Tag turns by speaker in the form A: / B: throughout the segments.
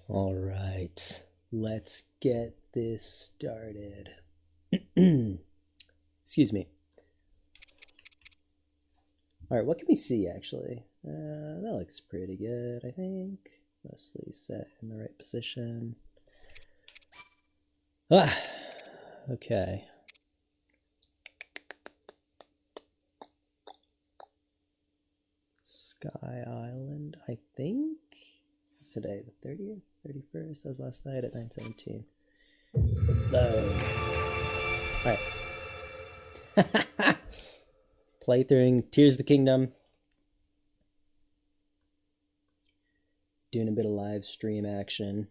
A: All right, let's get this started. Excuse me. All right, what can we see actually? That looks pretty good, I think. Mostly set in the right position. Okay. Sky Island, I think. What's today? The 30th? 31st? That was last night at 9:17. Low. Alright. Playthrough Tears of the Kingdom. Doing a bit of live stream action.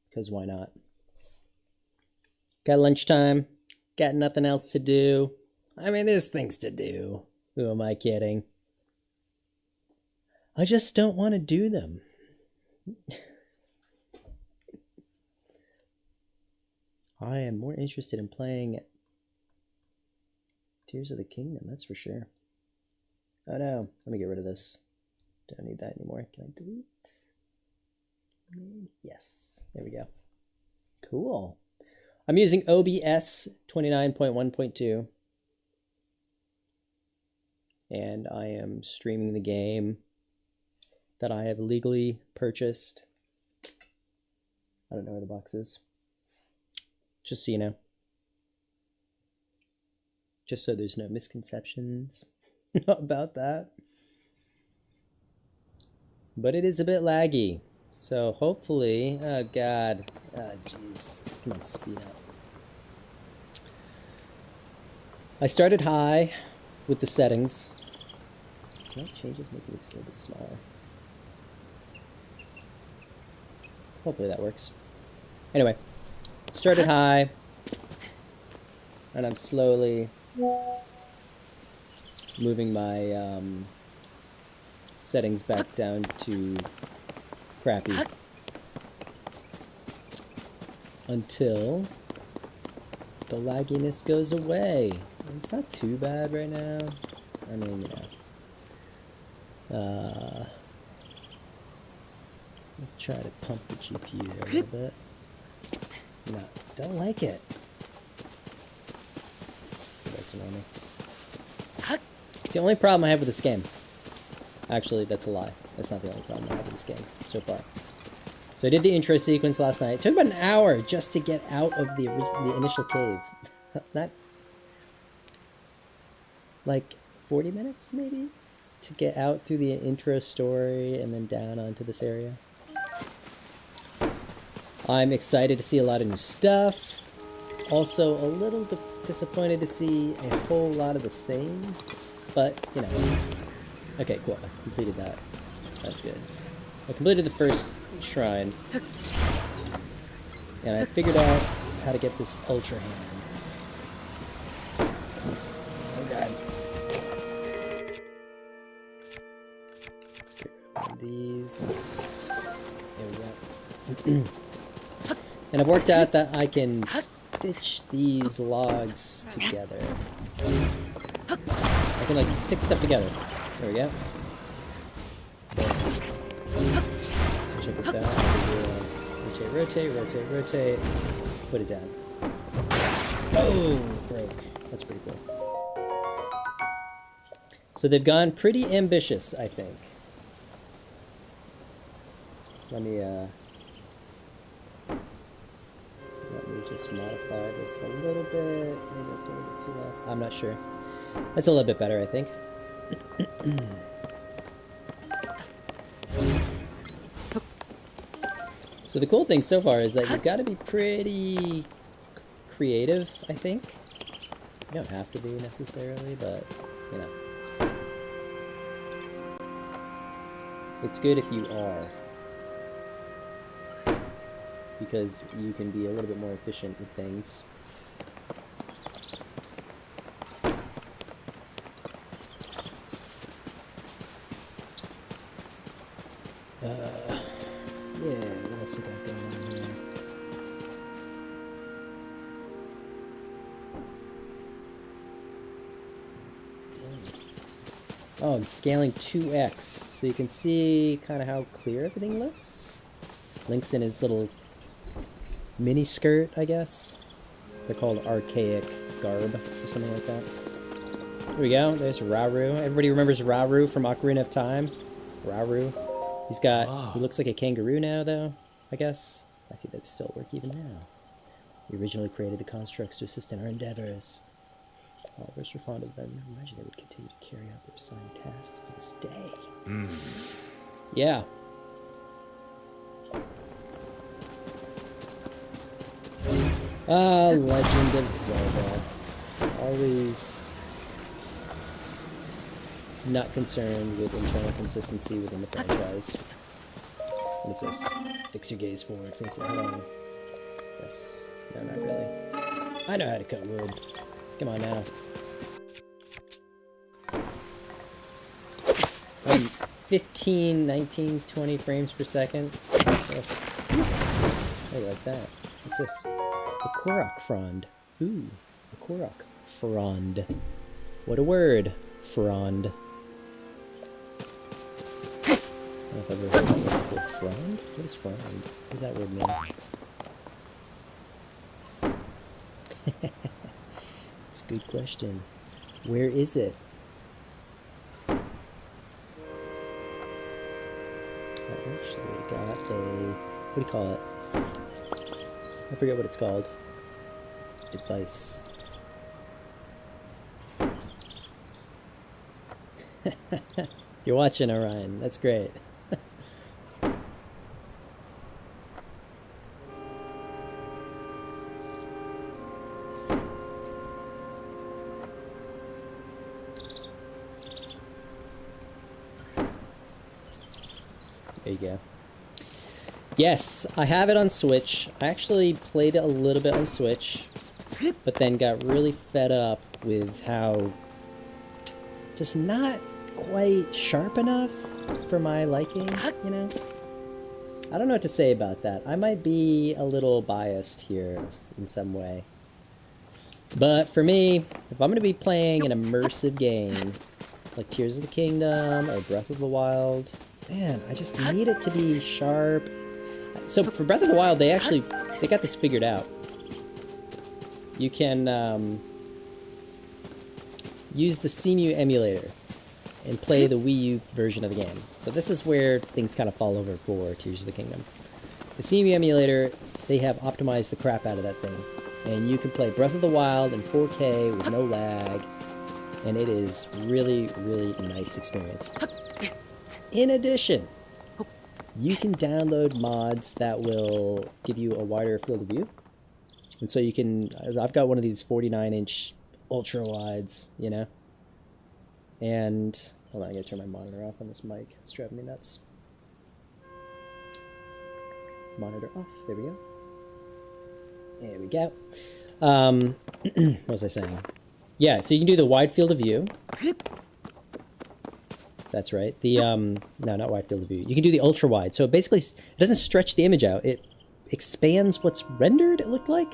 A: Because why not? Got lunchtime. Got nothing else to do. I mean, there's things to do. Who am I kidding? I just don't want to do them. I am more interested in playing Tears of the Kingdom, that's for sure. Oh no, let me get rid of this. Don't need that anymore. Can I delete? Yes, there we go. Cool. I'm using OBS 29.1.2. And I am streaming the game that I have legally purchased. I don't know where the box is. Just so you know. Just so there's no misconceptions about that. But it is a bit laggy. So hopefully, oh god. Oh jeez. Come on, speed up. I started high with the settings. Can I change this, make this a little bit smaller? Hopefully that works. Anyway, started high, and I'm slowly moving my settings back down to crappy until the lagginess goes away. It's not too bad right now. I mean, let's try to pump the GPU a little bit. No, don't like it. Let's go back to normal. It's the only problem I have with this game. Actually, that's a lie. That's not the only problem I have with this game so far. So I did the intro sequence last night. It took about an hour just to get out of the initial cave. Not like 40 minutes maybe to get out through the intro story and then down onto this area. I'm excited to see a lot of new stuff. Also a little disappointed to see a whole lot of the same, but you know. Okay, cool. I completed that. That's good. I completed the first shrine, and I figured out how to get this ultra hand. Oh god. Let's get rid of these. There we go. And I've worked out that I can stitch these logs together. I can like stick stuff together. There we go. So check this out. Rotate, rotate, rotate, rotate. Put it down. Oh, broke. That's pretty cool. So they've gone pretty ambitious, I think. Let me just modify this a little bit. Maybe it's a little bit too loud. I'm not sure. That's a little bit better, I think. So the cool thing so far is that you've got to be pretty creative, I think. You don't have to be necessarily, but, you know. It's good if you are. Because you can be a little bit more efficient with things. Yeah, what else I got going on here? Oh, I'm scaling 2x, so you can see kind of how clear everything looks. Link's in his little mini skirt, I guess. They're called archaic garb or something like that. Here we go. There's Rauru. Everybody remembers Rauru from Ocarina of Time? Rauru. He looks like a kangaroo now, though, I guess. I see they still work even now. We originally created the constructs to assist in our endeavors. All of us were fond of them. Imagine they would continue to carry out their assigned tasks to this day. Yeah. Legend of Zelda. Always not concerned with internal consistency within the franchise. What is this? Fix your gaze forward. Face it head on. Yes. No, not really. I know how to cut wood. Come on now. 15, 19, 20 frames per second. Oh. I like that. What's this? A Korok frond. Ooh, a Korok frond. What a word, frond. I don't know if I've ever heard that word before. Frond? What is frond? What does that word mean? It's a good question. Where is it? I actually got a... what do you call it? I forget what it's called. Device. You're watching, Orion. That's great. There you go. Yes, I have it on Switch. I actually played it a little bit on Switch, but then got really fed up with how just not quite sharp enough for my liking, you know? I don't know what to say about that. I might be a little biased here in some way. But for me, if I'm going to be playing an immersive game, like Tears of the Kingdom or Breath of the Wild, man, I just need it to be sharp. So for Breath of the Wild, they got this figured out. You can use the CMU emulator and play the Wii U version of the game. So this is where things kind of fall over for Tears of the Kingdom. The CMU emulator, they have optimized the crap out of that thing. And you can play Breath of the Wild in 4K with no lag. And it is really, really a nice experience. In addition, you can download mods that will give you a wider field of view. And so you can, I've got one of these 49-inch ultra wides, you know. And, hold on, I gotta turn my monitor off on this mic. It's driving me nuts. Monitor off, there we go. There we go. What was I saying? Yeah, so you can do the wide field of view. That's right. The, no, not wide field of view. You can do the ultra wide. So basically, it doesn't stretch the image out. It expands what's rendered, it looked like.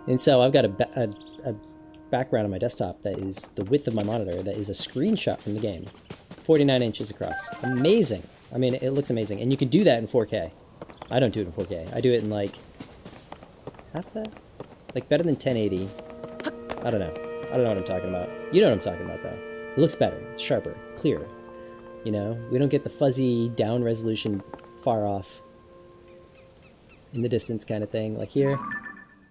A: And so I've got a background on my desktop that is the width of my monitor that is a screenshot from the game. 49 inches across. Amazing. I mean, it looks amazing. And you can do that in 4K. I don't do it in 4K. I do it in like half that? Like better than 1080. I don't know. I don't know what I'm talking about. You know what I'm talking about though. It looks better. It's sharper. Clearer. You know? We don't get the fuzzy down resolution far off in the distance kind of thing. Like here,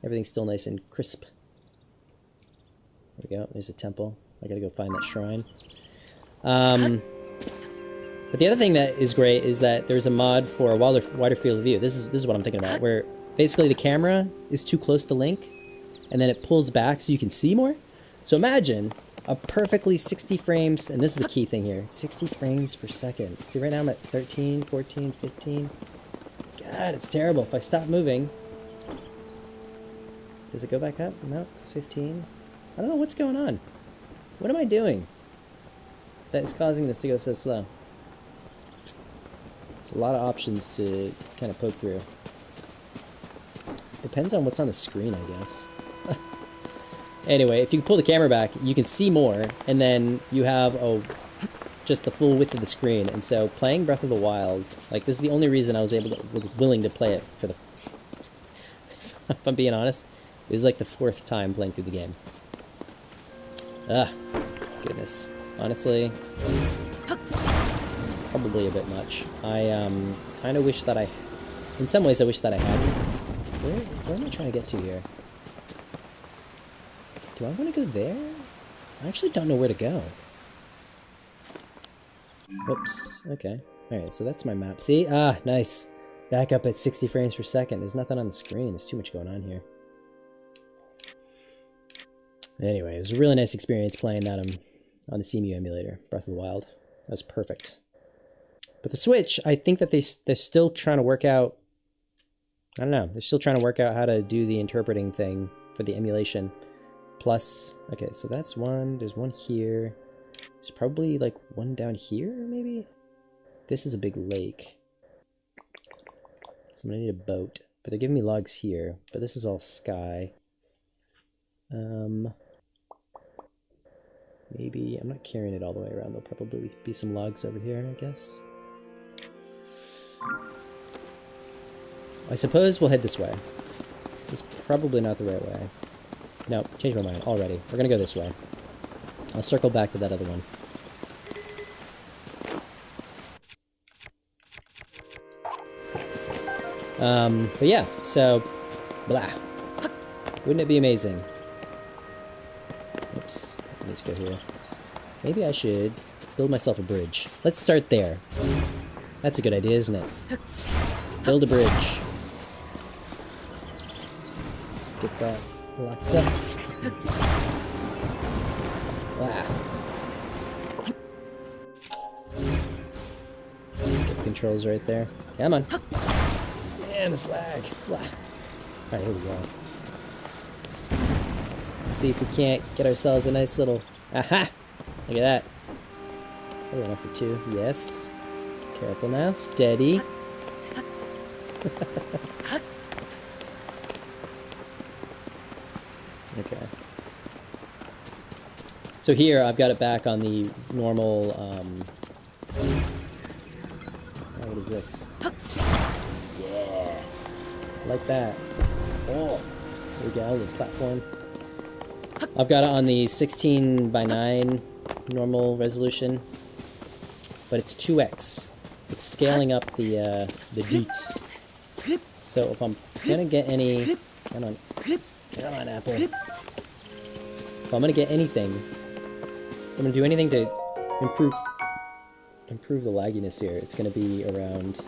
A: everything's still nice and crisp. There we go. There's a temple. I gotta go find that shrine. But the other thing that is great is that there's a mod for a wider field of view. This is what I'm thinking about, where basically the camera is too close to Link, and then it pulls back so you can see more. So imagine a perfectly 60 frames, and this is the key thing here, 60 frames per second. See, right now I'm at 13, 14, 15. God, it's terrible. If I stop moving, does it go back up? No, 15. I don't know what's going on. What am I doing that is causing this to go so slow? It's a lot of options to kind of poke through. Depends on what's on the screen, I guess. Anyway, if you can pull the camera back, you can see more, and then you have a just the full width of the screen, and so playing Breath of the Wild, like, this is the only reason I was willing to play it for the... If I'm being honest, it was like the 4th time playing through the game. Ah, goodness. Honestly, it's probably a bit much. I kind of wish that I... In some ways, I wish that I had... Where am I trying to get to here? Do I want to go there? I actually don't know where to go. Whoops. Okay. Alright, so that's my map. See? Ah, nice. Back up at 60 frames per second. There's nothing on the screen. There's too much going on here. Anyway, it was a really nice experience playing that on the CMU emulator, Breath of the Wild. That was perfect. But the Switch, I think that they're still trying to work out... I don't know. They're still trying to work out how to do the interpreting thing for the emulation. Plus... Okay, so that's one. There's one here. There's probably, like, one down here, maybe? This is a big lake. So I'm gonna need a boat. But they're giving me logs here. But this is all sky. Maybe... I'm not carrying it all the way around. There'll probably be some logs over here, I guess. I suppose we'll head this way. This is probably not the right way. No, changed my mind already. We're gonna go this way. I'll circle back to that other one. But yeah, so... Blah. Wouldn't it be amazing? Oops, I need to go here. Maybe I should build myself a bridge. Let's start there. That's a good idea, isn't it? Build a bridge. Let's get that locked up. Wow. Get the controls right there. Come on. Man, this lag. Wow. Alright, here we go. Let's see if we can't get ourselves a nice little... Aha! Look at that. Probably enough for 2. Yes. Careful now. Steady. Okay. So here, I've got it back on the normal, what is this? Yeah! I like that. Oh! There we go, the platform. I've got it on the 16:9 normal resolution, but it's 2x. It's scaling up the deets. So if I'm gonna get any... Come on, Apple. If I'm gonna get anything, I'm gonna do anything to improve the lagginess here. It's gonna be around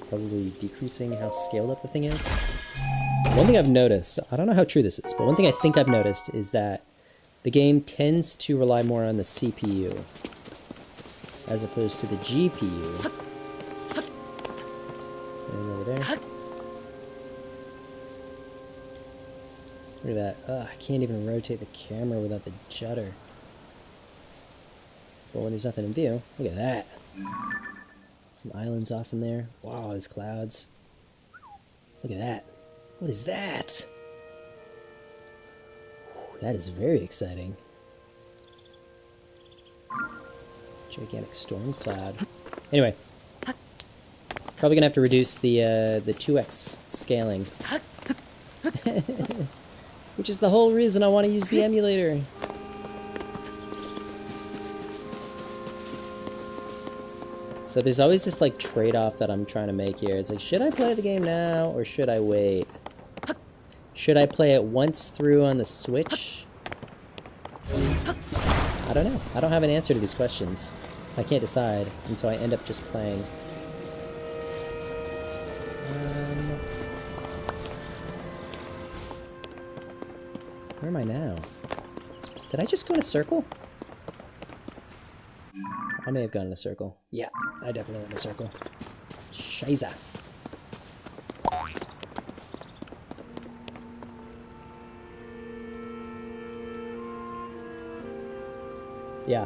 A: probably decreasing how scaled up the thing is. One thing I've noticed, I don't know how true this is, but one thing I think I've noticed is that the game tends to rely more on the CPU as opposed to the GPU. And over there. Look at that. Ugh, I can't even rotate the camera without the judder. But when there's nothing in view, look at that. Some islands off in there. Wow, there's clouds. Look at that. What is that? Whew, that is very exciting. Gigantic storm cloud. Anyway. Probably gonna have to reduce the 2x scaling. Which is the whole reason I want to use the emulator. So there's always this like trade-off that I'm trying to make here. It's like, should I play the game now or should I wait? Should I play it once through on the Switch? I don't know. I don't have an answer to these questions. I can't decide, and so I end up just playing. Where am I now? Did I just go in a circle? I may have gone in a circle. Yeah, I definitely went in a circle. Scheiße. Yeah.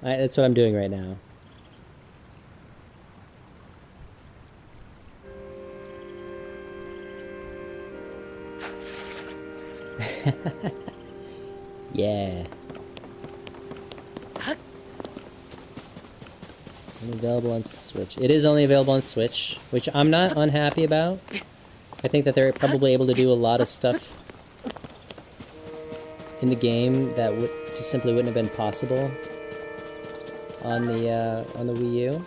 A: That's what I'm doing right now. Yeah. Only available on Switch. It is only available on Switch, which I'm not unhappy about. I think that they're probably able to do a lot of stuff in the game that would just simply wouldn't have been possible on the Wii U.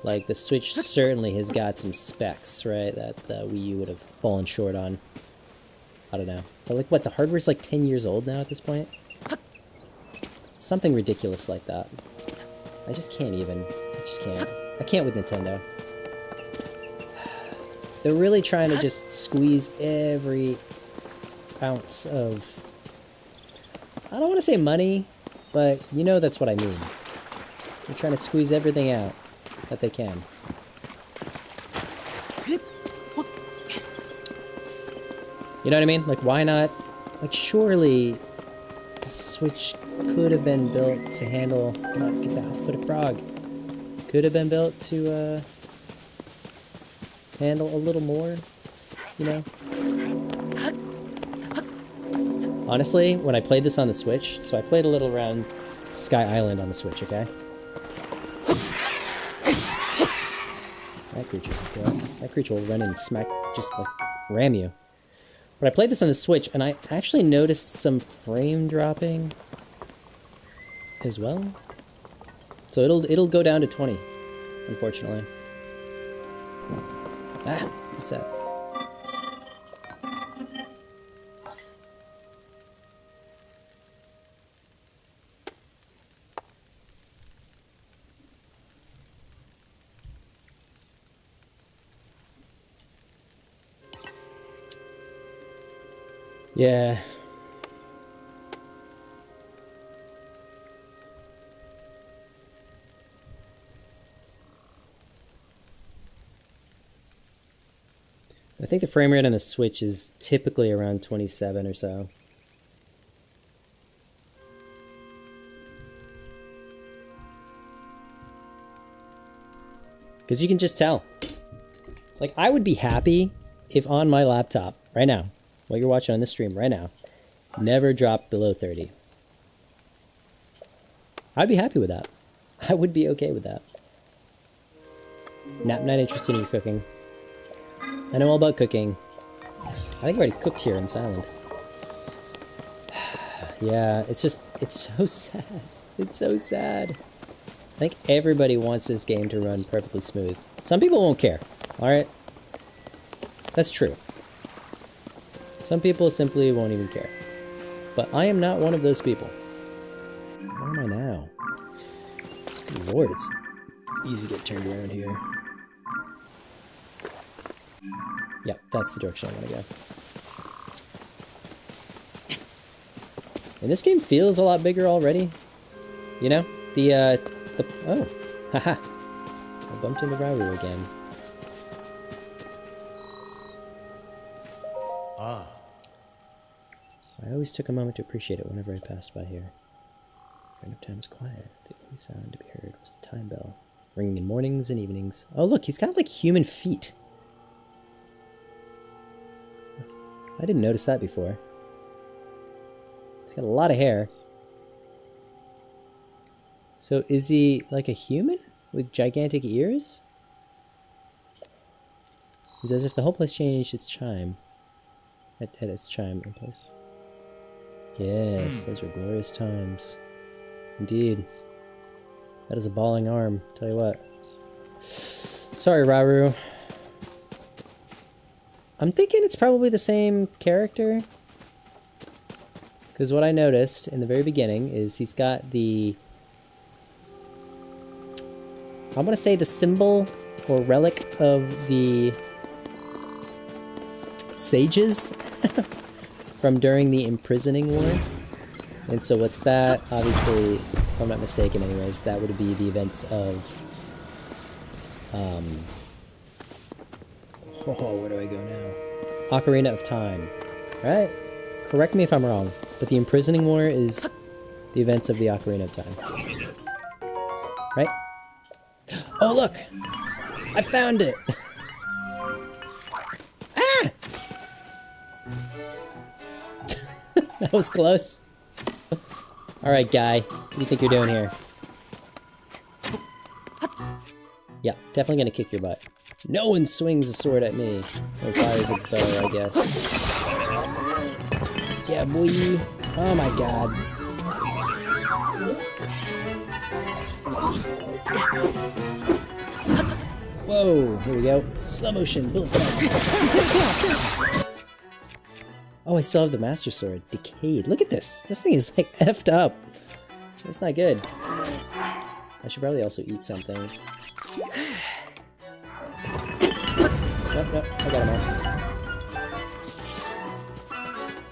A: Like, the Switch certainly has got some specs, right, that the Wii U would have fallen short on. I don't know. But, like, what, the hardware's like 10 years old now at this point? Something ridiculous like that. I just can't even. I just can't. I can't with Nintendo. They're really trying to just squeeze every ounce of... I don't want to say money, but you know that's what I mean. They're trying to squeeze everything out that they can. You know what I mean? Like, why not? Like, surely the Switch could have been built to handle... Come on, get that outfooted frog. Could have been built to, handle a little more, you know? Honestly, when I played this on the Switch, so I played a little around Sky Island on the Switch, okay? That creature's a threat. That creature will run and smack, just like, ram you. But I played this on the Switch, and I actually noticed some frame dropping as well. So it'll go down to 20, unfortunately. Ah, what's that? Yeah. I think the frame rate on the Switch is typically around 27 or so. Because you can just tell. Like, I would be happy if on my laptop, right now, what you're watching on this stream right now, never dropped below 30. I'd be happy with that. I would be okay with that. Not interested in your cooking. I know all about cooking. I think I already cooked here in this island. Yeah, it's just, it's so sad. It's so sad. I think everybody wants this game to run perfectly smooth. Some people won't care, alright? That's true. Some people simply won't even care. But I am not one of those people. Where am I now? Good Lord, it's easy to get turned around here. Yep, that's the direction I want to go. And this game feels a lot bigger already. You know? Oh. Haha. I bumped into Rauru again.
B: Ah.
A: I always took a moment to appreciate it whenever I passed by here. During the time was quiet. The only sound to be heard was the time bell, ringing in mornings and evenings. Oh look, he's got like human feet. I didn't notice that before. He's got a lot of hair. So is he like a human with gigantic ears? It's as if the whole place changed its chime. At its chime in place. Yes, those were glorious times. Indeed. That is a balling arm, tell you what. Sorry, Rauru. I'm thinking it's probably the same character. Because what I noticed in the very beginning is he's got the... I'm going to say the symbol or relic of the sages from during the imprisoning war. And so what's that? Obviously, if I'm not mistaken anyways, that would be the events of... Oh, where do I go now? Ocarina of Time. Right? Correct me if I'm wrong, but the imprisoning war is the events of the Ocarina of Time. Right? Oh, look! I found it! Ah! was close. Alright, guy. What do you think you're doing here? Yeah, definitely gonna kick your butt. No one swings a sword at me. Or fires a bow, I guess. Yeah, boy. Oh my god. Whoa, here we go. Slow motion, bullet time. Oh, I still have the Master Sword. Decayed. Look at this. This thing is like effed up. That's not good. I should probably also eat something. Nope, nope, I got him all.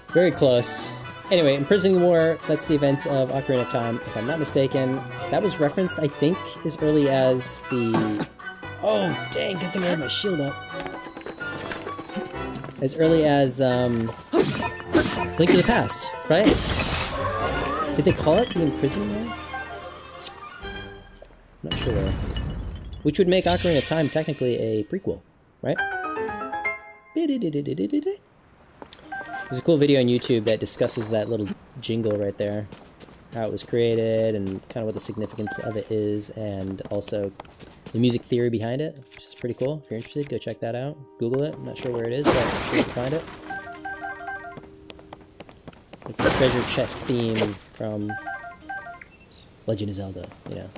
A: Very close. Anyway, Imprisoning War, that's the events of Ocarina of Time. If I'm not mistaken, that was referenced, I think, as early as the... Oh, dang, good thing I had my shield up. As early as, Link to the Past, right? Did they call it the Imprisoning War? Not sure. Which would make Ocarina of Time technically a prequel, right? There's a cool video on YouTube that discusses that little jingle right there. How it was created and kind of what the significance of it is, and also the music theory behind it, which is pretty cool. If you're interested, go check that out. Google it. I'm not sure where it is, but I'm sure you can find it. Like the treasure chest theme from Legend of Zelda, you know.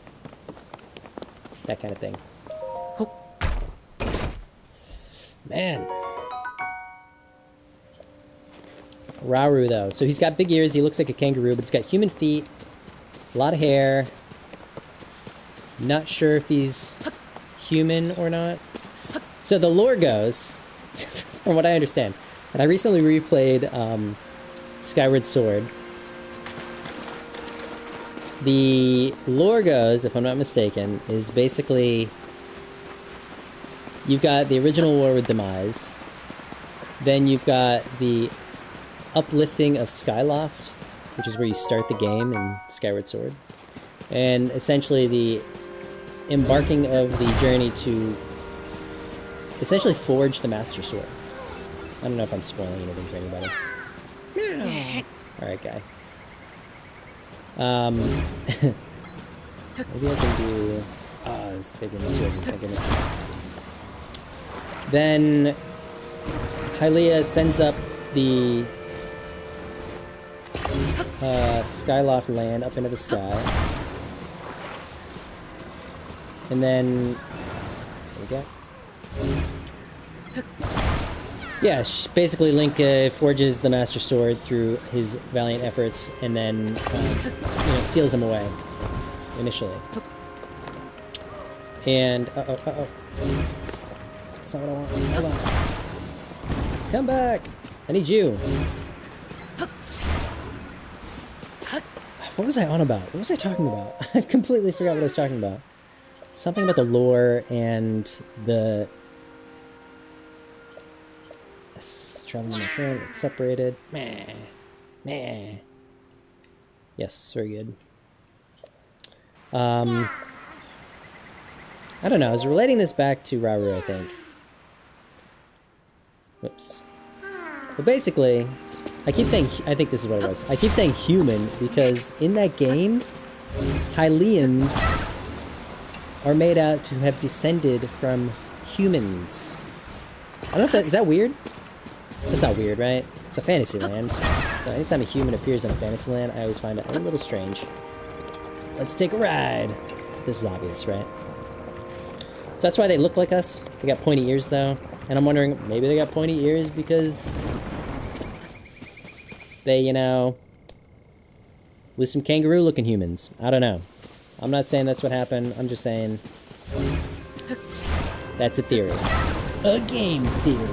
A: That kind of thing. Oh. Man. Rauru, though. So he's got big ears, he looks like a kangaroo, but he's got human feet, a lot of hair. Not sure if he's human or not. So the lore goes, from what I understand, and I recently replayed Skyward Sword. The lore goes, if I'm not mistaken, is basically you've got the original war with Demise, then you've got the uplifting of Skyloft, which is where you start the game in Skyward Sword, and essentially the embarking of the journey to essentially forge the Master Sword. I don't know if I'm spoiling anything for anybody. Alright, guy. Maybe I can do... Oh, I was thinking two of them, thank goodness. Then Hylia sends up the Skyloft land up into the sky. And then... There we go. Yeah, basically Link forges the Master Sword through his valiant efforts, and then, you know, seals him away, initially. And, uh-oh. That's not what I want. Hold on. Come back! I need you. What was I on about? What was I talking about? I've completely forgot what I was talking about. Something about the lore and the... Traveling my thing, it's separated. Meh. Yes, very good. I don't know, I was relating this back to Rauru, I think. Whoops. But basically, I keep saying, I think this is what it was. I keep saying human because in that game, Hylians are made out to have descended from humans. I don't know if that, is that weird? That's not weird, right? It's a fantasy land. So anytime a human appears in a fantasy land, I always find it a little strange. Let's take a ride! This is obvious, right? So that's why they look like us. They got pointy ears, though. And I'm wondering, maybe they got pointy ears because they, you know, with some kangaroo-looking humans. I don't know. I'm not saying that's what happened. I'm just saying that's a theory. A game theory.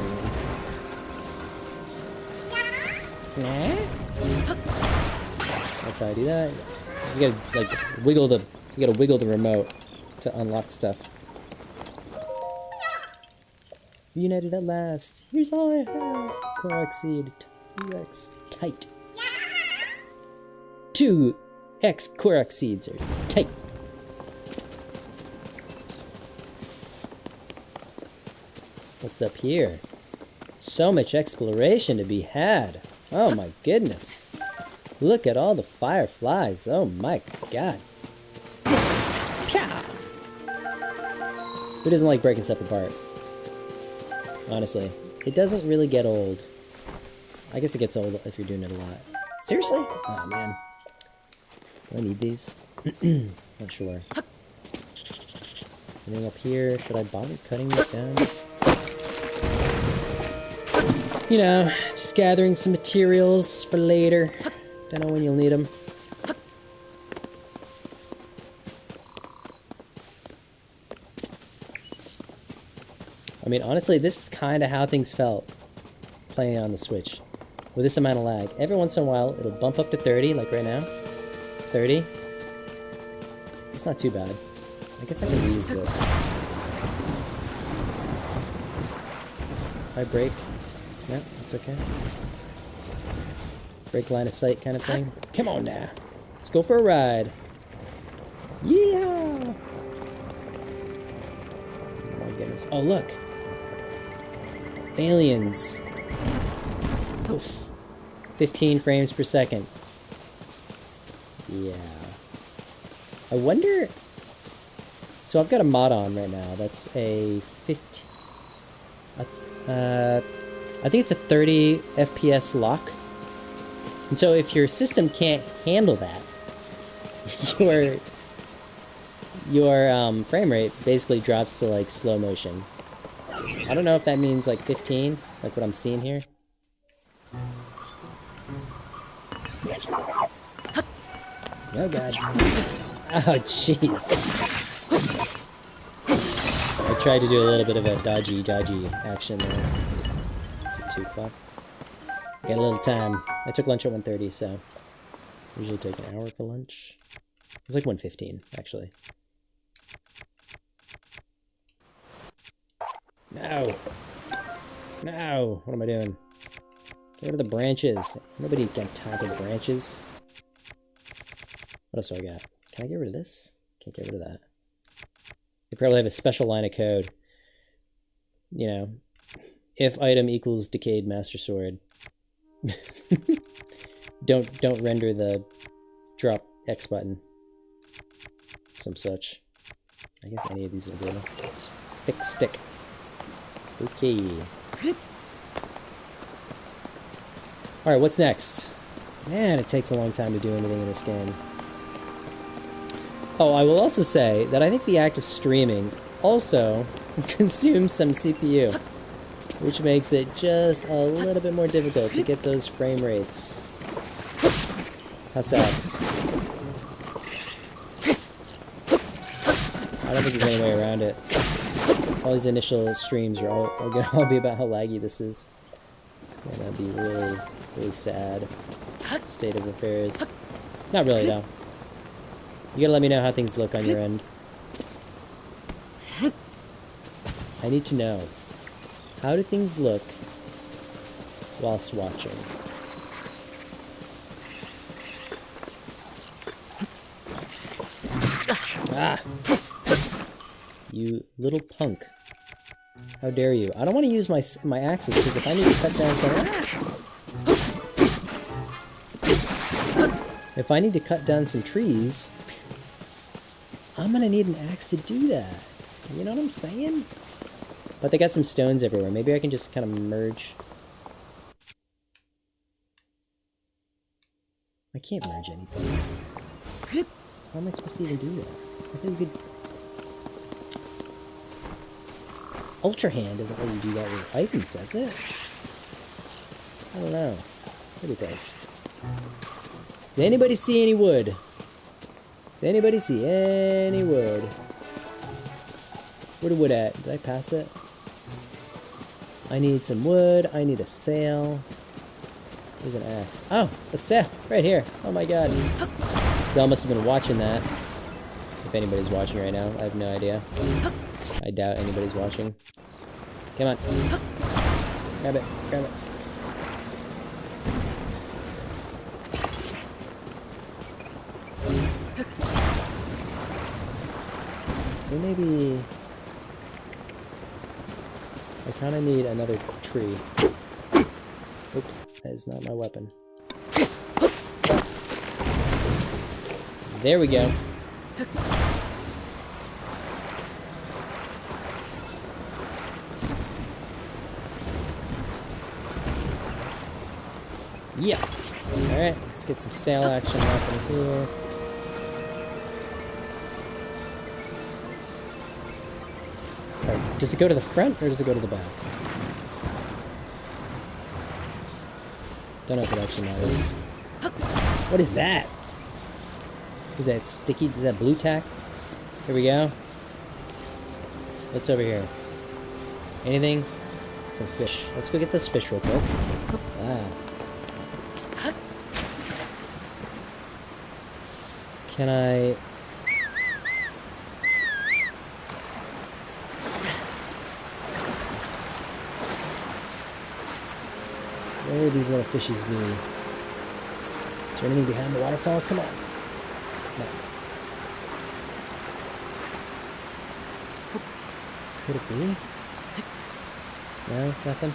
A: That's how I do that. Yes. You gotta like wiggle the. You gotta wiggle the remote to unlock stuff. Reunited at last. Here's all I have. Korok seed. 2x tight. 2x Korok seeds are tight. What's up here? So much exploration to be had. Oh my goodness. Look at all the fireflies. Oh my god. Pow! Who doesn't like breaking stuff apart? Honestly. It doesn't really get old. I guess it gets old if you're doing it a lot. Seriously? Oh man. Do I need these? Not sure. Anything up here? Should I bother cutting these down? You know, just gathering some materials for later. Don't know when you'll need them. I mean, honestly, this is kind of how things felt playing on the Switch. With this amount of lag. Every once in a while, it'll bump up to 30, like right now. It's 30. It's not too bad. I guess I can use this. If I break... No, it's okay. Break line of sight kind of thing. Come on now. Let's go for a ride. Yeah! Oh my goodness. Oh, look! Aliens. Oof. 15 frames per second. Yeah. I wonder... So I've got a mod on right now. That's a 50... I think it's a 30 FPS lock. And so if your system can't handle that, your frame rate basically drops to like slow motion. I don't know if that means like 15, like what I'm seeing here. Oh god. Oh jeez. I tried to do a little bit of a dodgy action there. It's at 2 o'clock. Got a little time. I took lunch at 1:30, so usually take an hour for lunch. It's like 1:15, actually. No! No! What am I doing? Get rid of the branches. Nobody got time for branches. What else do I got? Can I get rid of this? Can't get rid of that. They probably have a special line of code. You know, if item equals decayed master sword. don't render the drop X button. Some such. I guess any of these will do. Thick stick. Okay. Alright, what's next? Man, it takes a long time to do anything in this game. Oh, I will also say that I think the act of streaming also consumes some CPU, which makes it just a little bit more difficult to get those frame rates. How sad. I don't think there's any way around it. All these initial streams are all gonna all be about how laggy this is. It's gonna be really, really sad state of affairs. Not really, though. You gotta let me know how things look on your end. I need to know. How do things look whilst watching? Ah! You little punk. How dare you. I don't want to use my axes, because if I need to cut down some... If I need to cut down some trees, I'm gonna need an axe to do that. You know what I'm saying? But they got some stones everywhere. Maybe I can just kind of merge. I can't merge anything. How am I supposed to even do that? I thought you could... Ultra Hand doesn't let you do that with items, does it? I don't know. Maybe it does. Does anybody see any wood? Does anybody see any wood? Where the wood at? Did I pass it? I need some wood. I need a sail. There's an axe. Oh, a sail! Right here. Oh my god. Y'all must have been watching that. If anybody's watching right now, I have no idea. I doubt anybody's watching. Come on. Grab it. Grab it. So maybe... I kind of need another tree. Oop, that is not my weapon. There we go. Yeah. Alright, let's get some sail action happening here. Alright, does it go to the front or does it go to the back? Don't know if it actually matters. What is that? Is that sticky? Is that blue tack? Here we go. What's over here? Anything? Some fish. Let's go get this fish real quick. Ah. Can I... Where are these little fishes be? Is there anything behind the waterfall? Come on. No. Could it be? No? Nothing?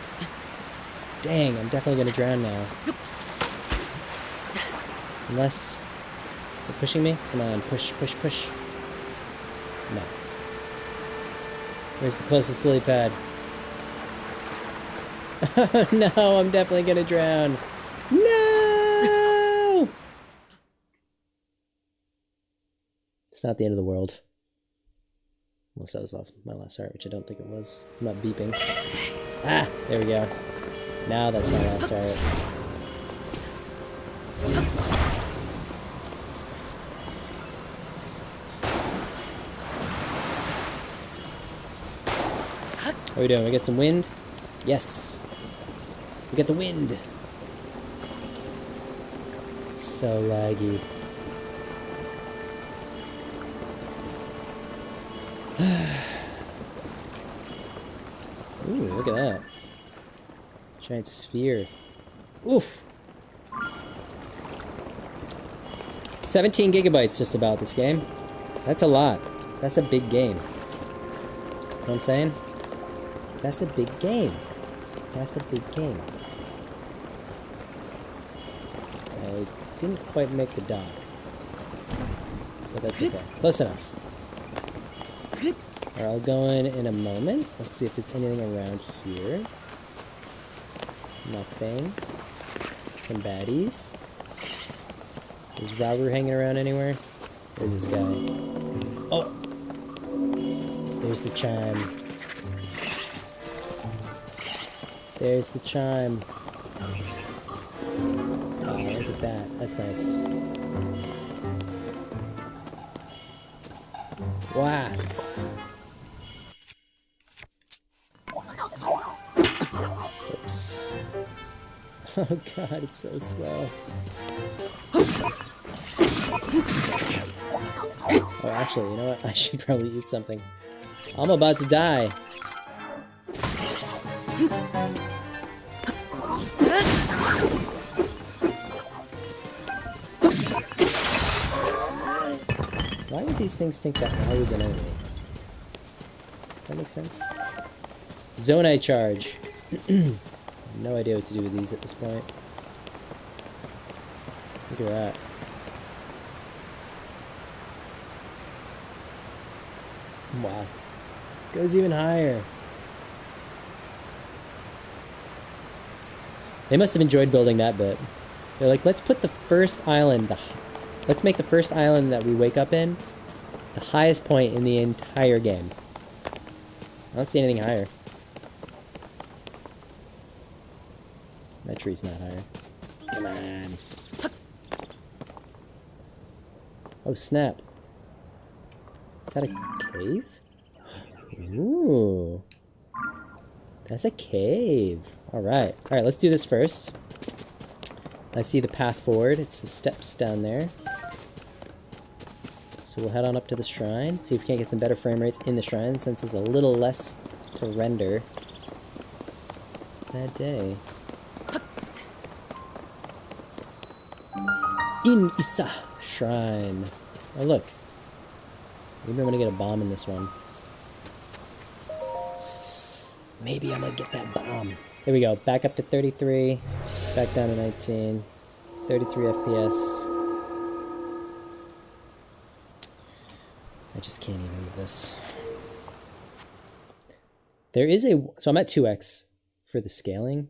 A: Dang, I'm definitely gonna drown now. Unless... Is it pushing me? Come on, push, push, push. No. Where's the closest lily pad? No, I'm definitely gonna drown. No! It's not the end of the world. Unless that was my last heart, which I don't think it was. I'm not beeping. Ah! There we go. Now that's my last heart. What are we doing? We get some wind? Yes! We get the wind! So laggy. Ooh, look at that. Giant sphere. Oof! 17 gigabytes just about this game. That's a lot. That's a big game. You know what I'm saying? That's a big game. That's a big game. I didn't quite make the dock. But that's okay. Close enough. Alright, I'll go in a moment. Let's see if there's anything around here. Nothing. Some baddies. Is Robber hanging around anywhere? Where's this guy? Oh! There's the chime. There's the chime. Oh, look at that. That's nice. Wow. Oops. Oh god, it's so slow. Oh, actually, you know what? I should probably eat something. I'm about to die. Why would these things think that I was an enemy? Does that make sense? Zonite charge. No idea what to do with these at this point. Look at that. Wow. Goes even higher. They must have enjoyed building that bit. They're like, let's put the first island, let's make the first island that we wake up in the highest point in the entire game. I don't see anything higher. That tree's not higher. Come on. Oh, snap. Is that a cave? Ooh. That's a cave. Alright. Alright, let's do this first. I see the path forward. It's the steps down there. So we'll head on up to the shrine. See if we can't get some better frame rates in the shrine since it's a little less to render. Sad day. In Isa Shrine. Oh, look. Maybe I'm gonna get a bomb in this one. Maybe I'm gonna get that bomb. There we go. Back up to 33. Back down to 19. 33 FPS. can't even with this. There is a, so I'm at 2x for the scaling.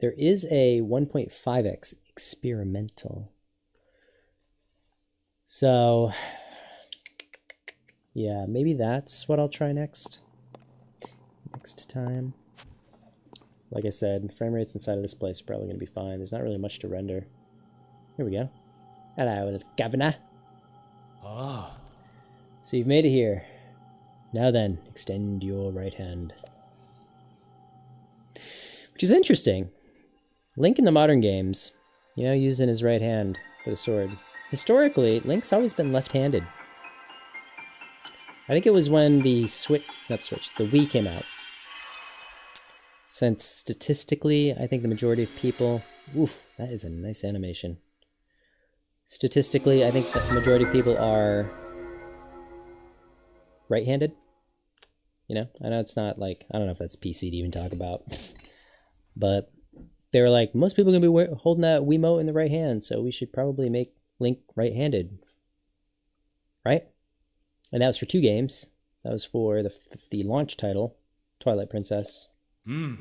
A: There is a 1.5x experimental. So, yeah, maybe that's what I'll try next. Next time. Like I said, frame rates inside of this place are probably going to be fine. There's not really much to render. Here we go. Hello, governor.
B: Ah.
A: So you've made it here. Now then, extend your right hand. Which is interesting. Link in the modern games, you know, using his right hand for the sword. Historically, Link's always been left-handed. I think it was when the the Wii came out. Since statistically, I think the majority of people... Oof, that is a nice animation. Statistically, I think the majority of people are right-handed. You know, I know it's not like, I don't know if that's PC to even talk about. But they were like, most people are going to be holding that Wiimote in the right hand, so we should probably make Link right-handed. Right? And that was for 2 games. That was for the launch title, Twilight Princess. And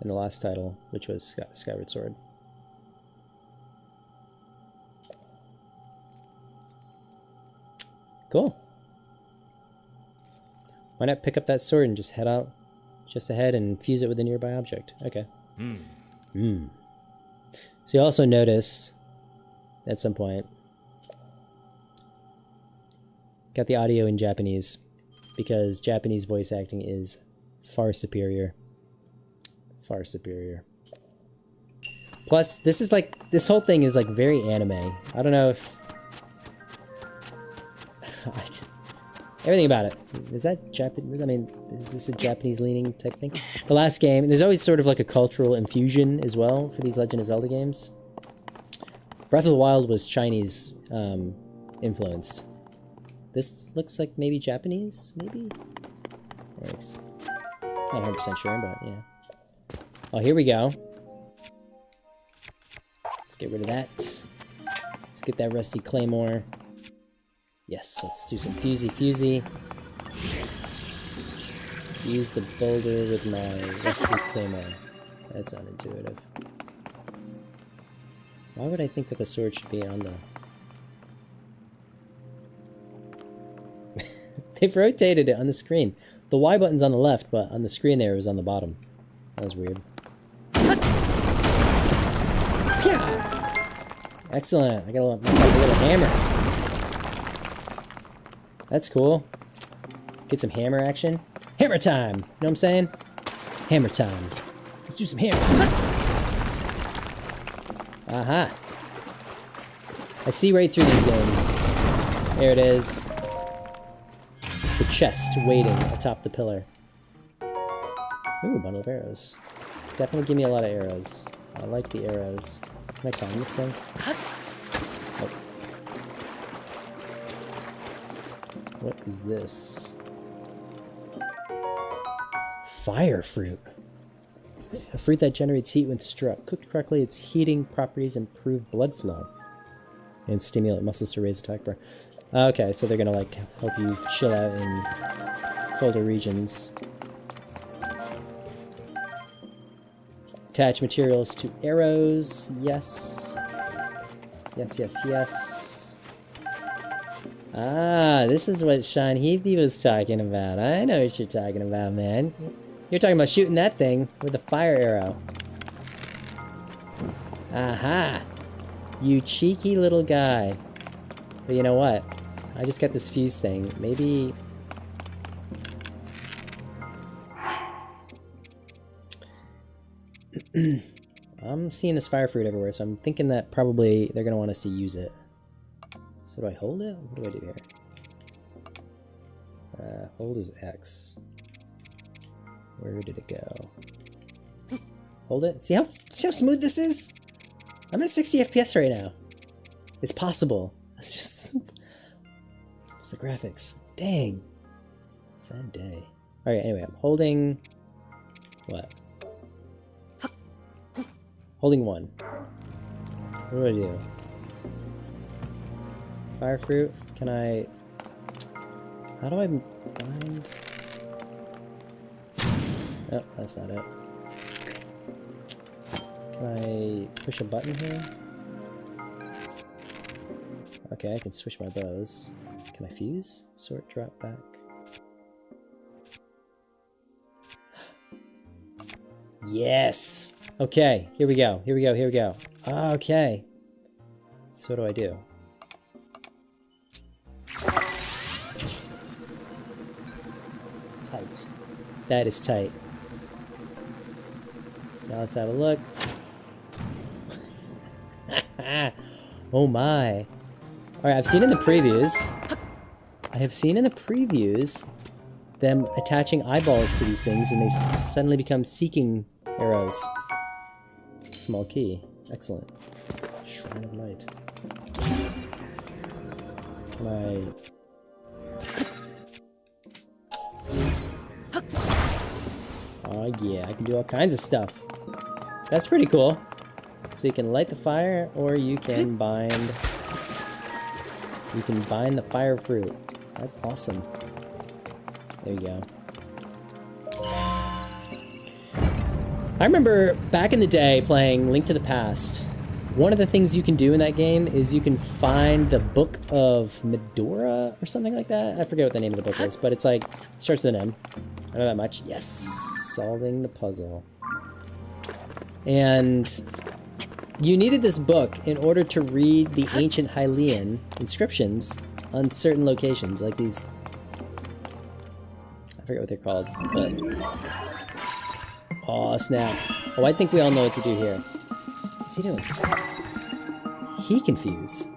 A: the last title, which was Skyward Sword. Cool. Why not pick up that sword and just head out just ahead and fuse it with a nearby object? Okay. So you also notice at some point, got the audio in Japanese because Japanese voice acting is far superior. Far superior. Plus, this is like, this whole thing is like very anime. I don't know if... Everything about it. Is that Japanese? I mean, is this a Japanese leaning type thing? The last game, there's always sort of like a cultural infusion as well for these Legend of Zelda games. Breath of the Wild was Chinese influenced. This looks like maybe Japanese, maybe? Not 100% sure, but yeah. Oh, here we go. Let's get rid of that. Let's get that rusty claymore. Yes, let's do some fusey. Use the boulder with my rusty claymore. That's unintuitive. Why would I think that the sword should be on the... They've rotated it on the screen. The Y button's on the left, but on the screen there it was on the bottom. That was weird. Excellent. I got myself a little hammer. That's cool. Get some hammer action. Hammer time! You know what I'm saying? Hammer time. Let's do some hammer. Aha. I see right through these games. There it is. The chest waiting atop the pillar. Ooh, bundle of arrows. Definitely give me a lot of arrows. I like the arrows. Can I climb this thing? Oh. What is this? Fire fruit. A fruit that generates heat when struck. Cooked correctly, its heating properties improve blood flow and stimulate muscles to raise attack power. Okay, so they're gonna like help you chill out in colder regions. Attach materials to arrows. Yes. Yes. Ah, this is what Sean Heapy was talking about. I know what you're talking about, man. You're talking about shooting that thing with a fire arrow. Aha! You cheeky little guy. But you know what? I just got this fuse thing. Maybe... I'm seeing this fire fruit everywhere, so I'm thinking that probably they're going to want us to use it. So do I hold it? What do I do here? Hold is X. Where did it go? Hold it? See how smooth this is? I'm at 60 FPS right now. It's possible. It's just... it's the graphics. Dang. Sad day. Alright, anyway, I'm holding... what? Holding 1. What do I do? Fire fruit? Can I... How do I bind? Oh, that's not it. Can I push a button here? Okay, I can switch my bows. Can I fuse? Sort, drop back. Yes! Okay, here we go, here we go, here we go. Okay. So what do I do? Tight. That is tight. Now let's have a look. Oh my. Alright, I've seen in the previews. I have seen in the previews them attaching eyeballs to these things and they suddenly become seeking arrows. Small key. Excellent. Shrine of Light. Can I... Oh yeah, I can do all kinds of stuff. That's pretty cool. So you can light the fire, or you can bind... You can bind the fire fruit. That's awesome. There you go. I remember back in the day playing Link to the Past. One of the things you can do in that game is you can find the Book of Medora or something like that. I forget what the name of the book is, but it's like, it starts with an M. I know that much. Yes! Solving the puzzle. And you needed this book in order to read the ancient Hylian inscriptions on certain locations, like these... I forget what they're called, but... Oh, snap. Oh, I think we all know what to do here. What's he doing? He can fuse.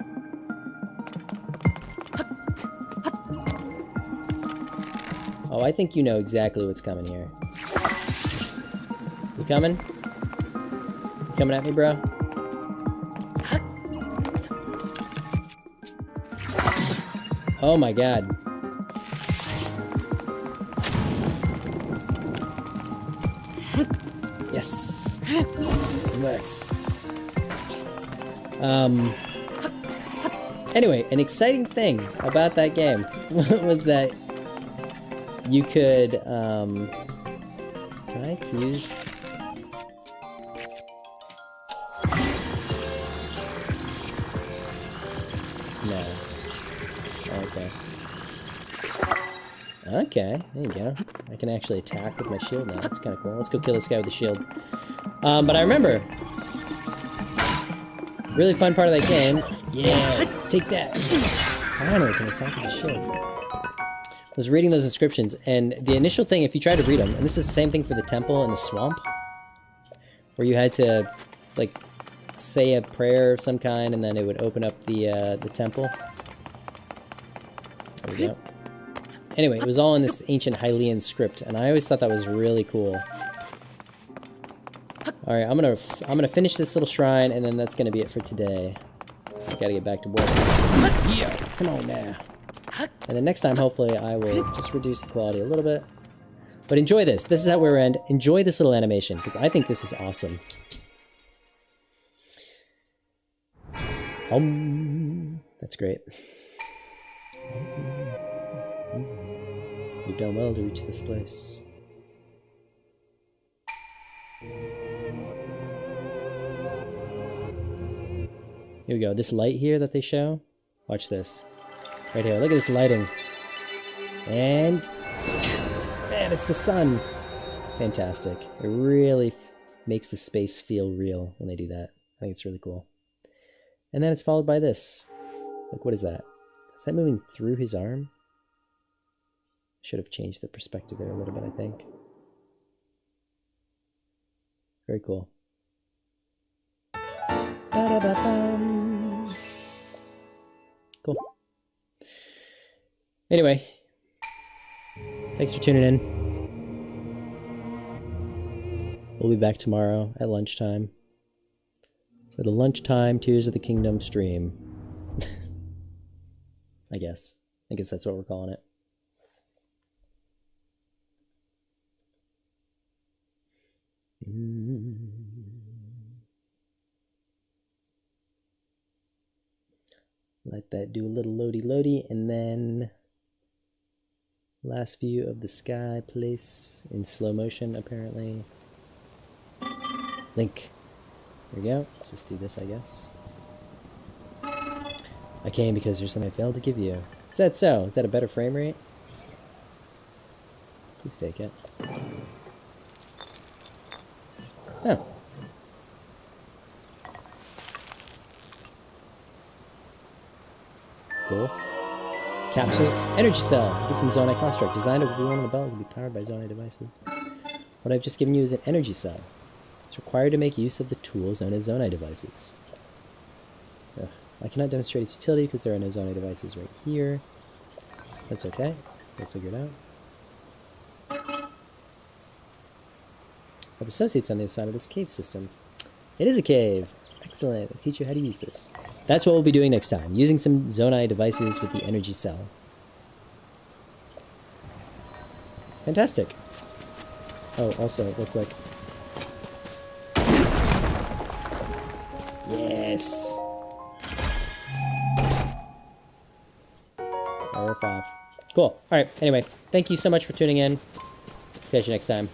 A: Oh, I think you know exactly what's coming here. You coming? You coming at me, bro? Oh my god. Yes! It works. Anyway, an exciting thing about that game was that you could, can I fuse? No. Okay. Okay, there you go. I can actually attack with my shield now. That's kind of cool. Let's go kill this guy with the shield. But I remember, really fun part of that game. Yeah, take that. Finally, can attack with the shield. I was reading those inscriptions, and the initial thing, if you try to read them, and this is the same thing for the temple in the swamp, where you had to, like, say a prayer of some kind, and then it would open up the temple. There we go. Anyway, it was all in this ancient Hylian script, and I always thought that was really cool. All right, I'm gonna finish this little shrine, and then that's gonna be it for today. So I gotta get back to work. Yeah, come on now. And then next time, hopefully, I will just reduce the quality a little bit. But enjoy this. This is how we're end. Enjoy this little animation, because I think this is awesome. That's great. You've done well to reach this place. Here we go. This light here that they show. Watch this. Right here. Look at this lighting. And... man, it's the sun! Fantastic. It really makes the space feel real when they do that. I think it's really cool. And then it's followed by this. Like, what is that? Is that moving through his arm? Should have changed the perspective there a little bit, I think. Very cool. Ba-da-ba-bum. Cool. Anyway, thanks for tuning in. We'll be back tomorrow at lunchtime for the lunchtime Tears of the Kingdom stream. I guess that's what we're calling it. Let that do a little loady-loady, and then Last view of the sky place in slow motion, apparently. Link. There we go. Let's just do this, I guess. I came because there's something I failed to give you. Is that so? Is that a better frame rate? Please take it. Oh. Cool. Capsules. Energy cell. Gift from Zonai Construct. Designed to be one of the bells can be powered by Zonai devices. What I've just given you is an energy cell. It's required to make use of the tools known as Zonai devices. Ugh. I cannot demonstrate its utility because there are no Zonai devices right here. That's okay. We'll figure it out. I have associates on the other side of this cave system. It is a cave. Excellent. I'll teach you how to use this. That's what we'll be doing next time. Using some Zonai devices with the energy cell. Fantastic. Oh, also, real quick. Yes! Power off. Cool. Alright, anyway. Thank you so much for tuning in. Catch you next time.